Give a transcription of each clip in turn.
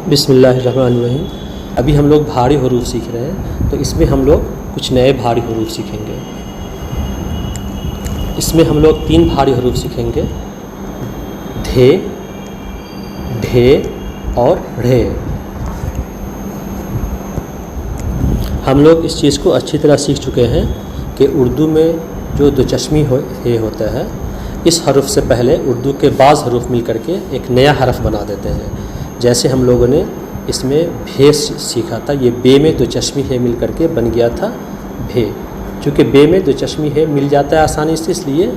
बिस्मिल्लाहिर्रहमानिर्रहीम। अभी हम लोग भारी हरूफ सीख रहे हैं, तो इसमें हम लोग कुछ नए भारी हरूफ सीखेंगे। इसमें हम लोग 3 भारी हरूफ सीखेंगे, धे, ढे और ढ़े। हम लोग इस चीज़ को अच्छी तरह सीख चुके हैं कि उर्दू में जो दो चश्मी हे होता है, इस हरफ से पहले उर्दू के बाज़ हरूफ मिल करके एक नया हरफ बना देते हैं। जैसे हम लोगों ने इसमें भे सीखा था, ये बे में दो चश्मी है मिल करके बन गया था भे। चूँकि बे में दो चश्मी है मिल जाता है आसानी से, इसलिए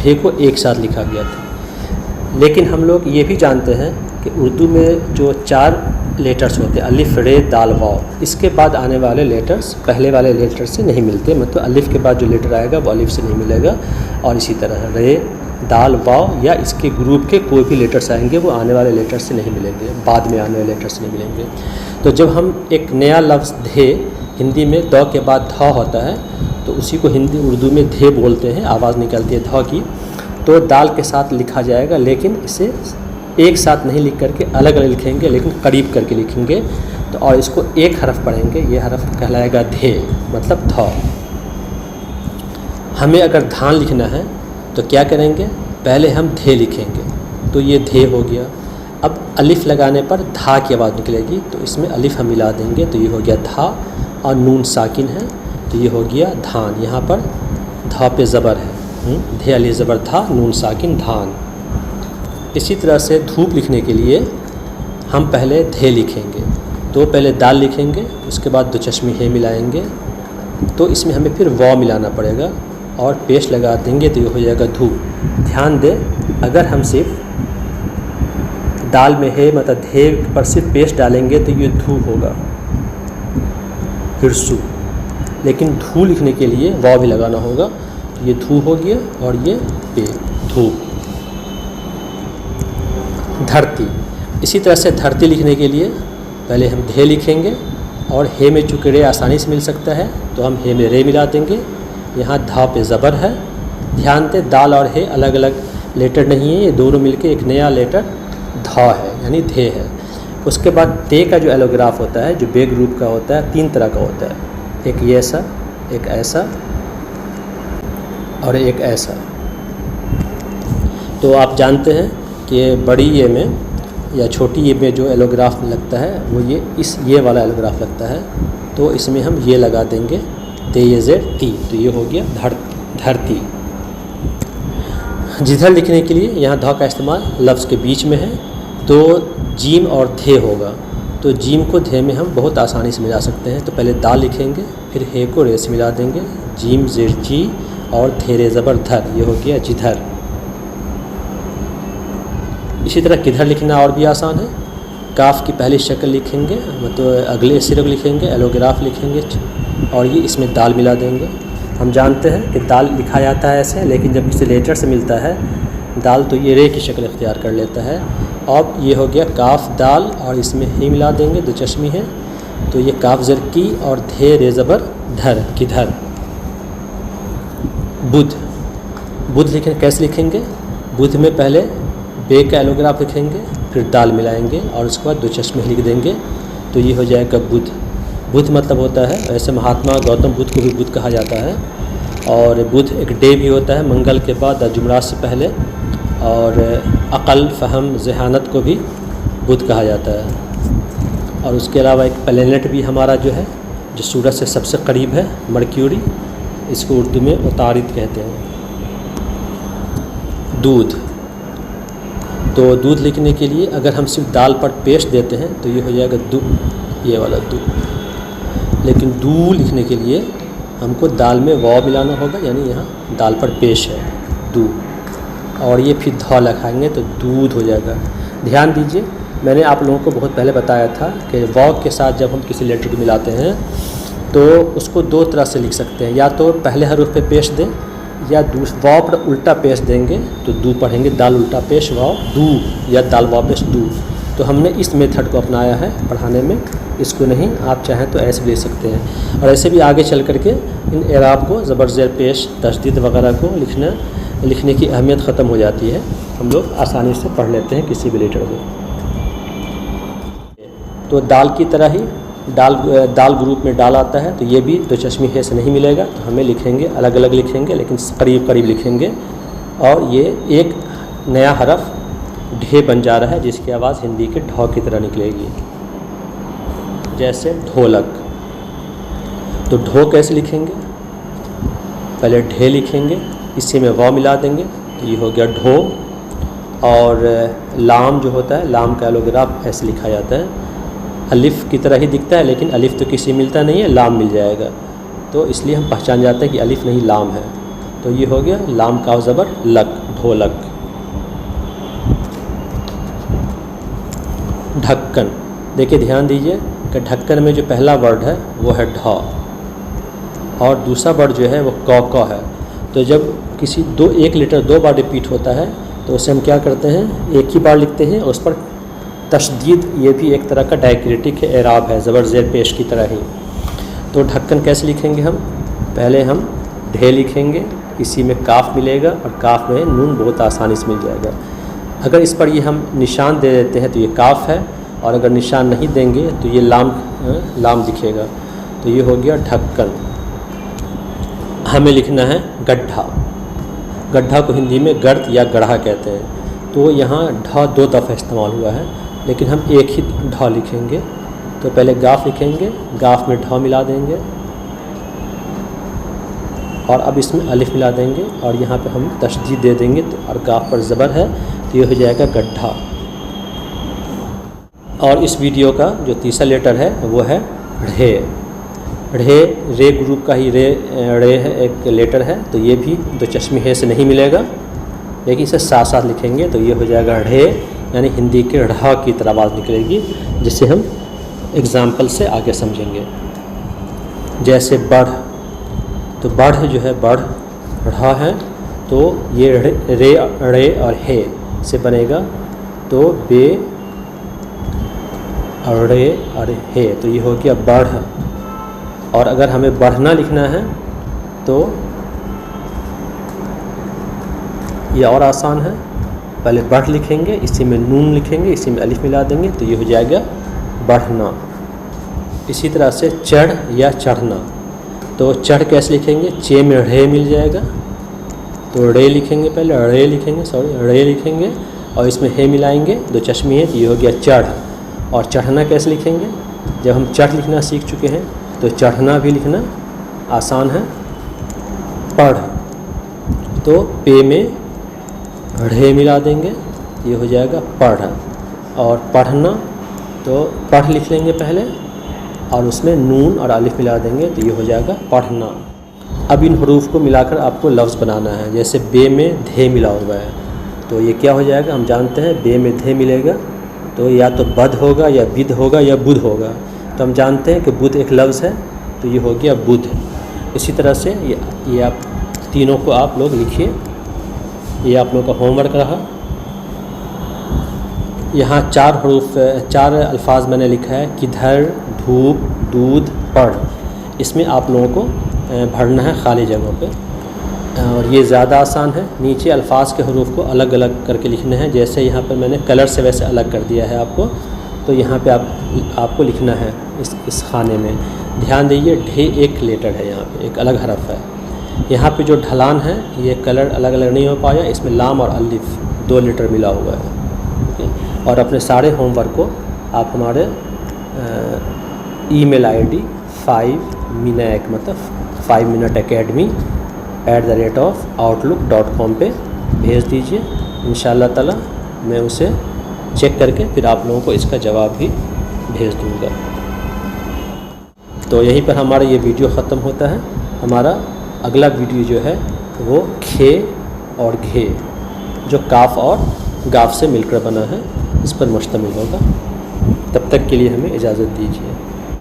भे को एक साथ लिखा गया था। लेकिन हम लोग ये भी जानते हैं कि उर्दू में जो 4 लेटर्स होते हैं, अलिफ, रे, दाल, वाव, इसके बाद आने वाले लेटर्स पहले वाले लेटर से नहीं मिलते। मतलब अलिफ के बाद जो लेटर आएगा वो अलिफ से नहीं मिलेगा, और इसी तरह रे, दाल, वाव या इसके ग्रुप के कोई भी लेटर्स आएंगे वो आने वाले लेटर से नहीं मिलेंगे, बाद में आने वाले लेटर से नहीं मिलेंगे। तो जब हम एक नया लफ्ज़ धे, हिंदी में द के बाद ध होता है, तो उसी को हिंदी उर्दू में धे बोलते हैं, आवाज़ निकलती है ध की। तो दाल के साथ लिखा जाएगा, लेकिन इसे एक साथ नहीं लिख करके अलग अलग लिखेंगे, लेकिन करीब करके लिखेंगे। तो और इसको एक हरफ पढ़ेंगे, ये हरफ कहलाएगा धे, मतलब ध। हमें अगर धान लिखना है तो क्या करेंगे, पहले हम धे लिखेंगे, तो ये धे हो गया। अब अलिफ लगाने पर धा की आवाज़ निकलेगी, तो इसमें अलिफ हम मिला देंगे, तो ये हो गया धा, और नून साकिन है तो ये हो गया धान। यहाँ पर धा पे ज़बर है, धे अली ज़बर धा, नून साकिन धान। इसी तरह से धूप लिखने के लिए हम पहले धे लिखेंगे, तो पहले दाल लिखेंगे, उसके बाद दो चश्मी है मिलाएंगे, तो इसमें हमें फिर वाव मिलाना पड़ेगा और पेश लगा देंगे, तो ये हो जाएगा धूप। ध्यान दें, अगर हम सिर्फ दाल में है मतलब धे पर सिर्फ पेश डालेंगे तो ये धू होगा, हिरसू। लेकिन धू लिखने के लिए वाव भी लगाना होगा, तो ये धू हो गया और ये पे, धूप। धरती, इसी तरह से धरती लिखने के लिए पहले हम धे लिखेंगे, और हे में चूँकि रे आसानी से मिल सकता है तो हम हे में रे मिला देंगे। यहाँ धा पे ज़बर है। ध्यान दें, दाल और हे अलग अलग लेटर नहीं है, ये दोनों मिलके एक नया लेटर धा है, यानी धे है। उसके बाद ते का जो एलोग्राफ होता है, जो बे ग्रुप का होता है, 3 तरह का होता है, एक ये ऐसा, एक ऐसा और एक ऐसा। तो आप जानते हैं कि बड़ी ये में या छोटी ये में जो एलोग्राफ लगता है वो ये वाला एलोग्राफ लगता है, तो इसमें हम ये लगा देंगे, ते ये ज़ेड ती, तो ये हो गया धरती। जिधर लिखने के लिए यहाँ ध का इस्तेमाल लफ्ज़ के बीच में है, तो जीम और धे होगा। तो जीम को धे में हम बहुत आसानी से मिला सकते हैं। तो पहले दाल लिखेंगे, फिर हे को रे से मिला देंगे, जीम ज़ेड जी और धेरे ज़बर धर, ये हो गया जिधर। इसी तरह किधर लिखना और भी आसान है। काफ की पहली शक्ल लिखेंगे, मतलब अगले सिरे को लिखेंगे, एलोग्राफ लिखेंगे और ये इसमें दाल मिला देंगे। हम जानते हैं कि दाल लिखा जाता है ऐसे, लेकिन जब किसी लेटर से मिलता है दाल तो ये रे की शक्ल इख्तियार कर लेता है। अब ये हो गया काफ दाल, और इसमें ही मिला देंगे, दो चश्मी है, तो ये काफ ज़र की और धे रे ज़बर धर, किधर। बुध, बुध लिखें, कैसे लिखेंगे, बुध में पहले बे का एलोग्राफ लिखेंगे, फिर दाल मिलाएंगे और उसके बाद दो चश्मे लिख देंगे, तो ये हो जाएगा बुध। बुध मतलब होता है, ऐसे महात्मा गौतम बुद्ध को भी बुध कहा जाता है। और बुध एक डे भी होता है, मंगल के बाद जुमरात से पहले। और अक़ल, फ़हम, ज़हानत को भी बुध कहा जाता है। और उसके अलावा एक प्लैनेट भी हमारा जो है, जो सूरज से सबसे करीब है, मर्क्यूरी, इसको उर्दू में उतारिद कहते हैं। दूध, तो दूध लिखने के लिए अगर हम सिर्फ दाल पर पेश देते हैं तो ये हो जाएगा दू, ये वाला दू। लेकिन दू लिखने के लिए हमको दाल में वाव मिलाना होगा, यानी यहाँ दाल पर पेश है दू, और ये फिर ध लिखाएंगे तो दूध हो जाएगा। ध्यान दीजिए, मैंने आप लोगों को बहुत पहले बताया था कि वाव के साथ जब हम किसी लेटर को मिलाते हैं तो उसको 2 तरह से लिख सकते हैं, या तो पहले हरूफ पे पेश दें, या वाव पर उल्टा पेश देंगे तो दू पढ़ेंगे, दाल उल्टा पेश वाव दू, या दाल वाव पेश दू। तो हमने इस मेथड को अपनाया है पढ़ाने में, इसको नहीं आप चाहें तो ऐसे भी ले सकते हैं। और ऐसे भी आगे चल करके इन एराब को ज़बर ज़ेर पेश, तशदीद वगैरह को लिखने की अहमियत ख़त्म हो जाती है, हम लोग आसानी से पढ़ लेते हैं किसी भी लेटर को। तो दाल की तरह ही दाल ग्रुप में डाल आता है, तो ये भी दो चश्मी है से नहीं मिलेगा। तो हमें लिखेंगे अलग अलग लिखेंगे, लेकिन करीब करीब लिखेंगे। और ये एक नया हरफ ढे बन जा रहा है, जिसकी आवाज़ हिंदी के ढ की तरह निकलेगी, जैसे ढोलक। तो ढो कैसे लिखेंगे? पहले ढे लिखेंगे, इसी में व मिला देंगे, तो ये हो गया ढो। और लाम जो होता है, लाम का एलोग्राफ ऐसे लिखा जाता है, अलिफ़ की तरह ही दिखता है, लेकिन अलिफ़ तो किसी मिलता नहीं है, लाम मिल जाएगा। तो इसलिए हम पहचान जाते हैं कि अलिफ़ नहीं लाम है। तो ये हो गया लाम का ज़बर लक, ढोलक। ढक्कन, देखिए ध्यान दीजिए कि ढक्कन में जो पहला वर्ड है वो है ढ, और दूसरा वर्ड जो है वो क है। तो जब किसी एक लेटर 2 बार रिपीट होता है, तो उसे हम क्या करते हैं, एक ही बार लिखते हैं, उस पर तशदीद, ये भी एक तरह का डायक्रिटिक एराब है, ज़बर ज़ेर पेश की तरह ही। तो ढक्कन कैसे लिखेंगे हम? पहले हम ढे लिखेंगे, इसी में काफ मिलेगा, और काफ में नून बहुत आसानी से मिल जाएगा। अगर इस पर ये हम निशान दे देते हैं तो ये काफ है, और अगर निशान नहीं देंगे तो ये लाम दिखेगा। तो ये हो गया ढक्कन। हमें लिखना है गड्ढा। गड्ढा को हिंदी में गर्त या गढ़ा कहते हैं। तो यहाँ ढ 2 दफ़ा इस्तेमाल हुआ है, लेकिन हम एक ही ढ लिखेंगे। तो पहले गाफ लिखेंगे, गाफ में ढ मिला देंगे, और अब इसमें अलिफ मिला देंगे, और यहाँ पे हम तशदीद दे देंगे, तो और गाफ पर ज़बर है, तो ये हो जाएगा गड्ढा। और इस वीडियो का जो तीसरा लेटर है वो है ढे। ढे रे ग्रुप का ही रे है, एक लेटर है, तो ये भी दो चश्मे है से नहीं मिलेगा, लेकिन इसे साथ साथ लिखेंगे, तो ये हो जाएगा ढे, यानी हिंदी के ढ़ की तरह आवाज़ निकलेगी, जिसे हम एग्ज़ाम्पल से आगे समझेंगे। जैसे बढ़, तो बढ़ जो है बढ़ ढ़ है, तो ये रे और हे से बनेगा, तो बे रे और हे, तो ये हो गया बढ़। और अगर हमें बढ़ना लिखना है तो ये और आसान है, पहले बढ़ लिखेंगे, इसी में नून लिखेंगे, इसी में अलिफ मिला देंगे, तो ये हो जाएगा बढ़ना। इसी तरह से चढ़ या चढ़ना, तो चढ़ कैसे लिखेंगे? चे में रे मिल जाएगा, तो रे लिखेंगे, पहले रे लिखेंगे, और इसमें हे मिलाएंगे, दो चश्मे हैं, तो ये हो गया चढ़। और चढ़ना कैसे लिखेंगे? जब हम चढ़ लिखना सीख चुके हैं, तो चढ़ना भी लिखना आसान है, पढ़। तो पे में ढे मिला देंगे, ये हो जाएगा पढ़। और पढ़ना, तो पढ़ लिख लेंगे पहले, और उसमें नून और अलिफ मिला देंगे, तो ये हो जाएगा पढ़ना। अब इन हरूफ को मिलाकर आपको लफ्ज़ बनाना है। जैसे बे में धे मिला हुआ है, तो ये क्या हो जाएगा? हम जानते हैं बे में धे मिलेगा तो या तो बद होगा, या बिद होगा, या बुध होगा। तो हम जानते हैं कि बुध एक लफ्ज़ है, तो ये हो गया बुध। इसी तरह से ये आप तीनों को आप लोग लिखिए, ये आप लोगों का होमवर्क रहा। यहाँ 4 अल्फाज मैंने लिखा है, किधर, धूप, दूध, पढ़। इसमें आप लोगों को भरना है खाली जगहों पे, और ये ज़्यादा आसान है। नीचे अल्फाज के हरूफ को अलग अलग करके लिखने हैं, जैसे यहाँ पर मैंने कलर से वैसे अलग कर दिया है आपको। तो यहाँ पे आपको लिखना है इस खाने में। ध्यान दीजिए, ढे एक लेटर है, यहाँ पे एक अलग हरफ है। यहाँ पे जो ढलान है, ये कलर अलग अलग नहीं हो पाया, इसमें लाम और अलिफ 2 लेटर मिला हुआ है। और अपने सारे होमवर्क को आप हमारे ईमेल आईडी 5 मिनट academy@outlook.com पे भेज दीजिए। इंशाअल्लाह ताला मैं उसे चेक करके फिर आप लोगों को इसका जवाब भी भेज दूँगा। तो यहीं पर हमारा ये वीडियो ख़त्म होता है। हमारा अगला वीडियो जो है वो खे और घे, जो काफ और गाफ से मिलकर बना है, इस पर मुश्तमिल होगा। तब तक के लिए हमें इजाज़त दीजिए।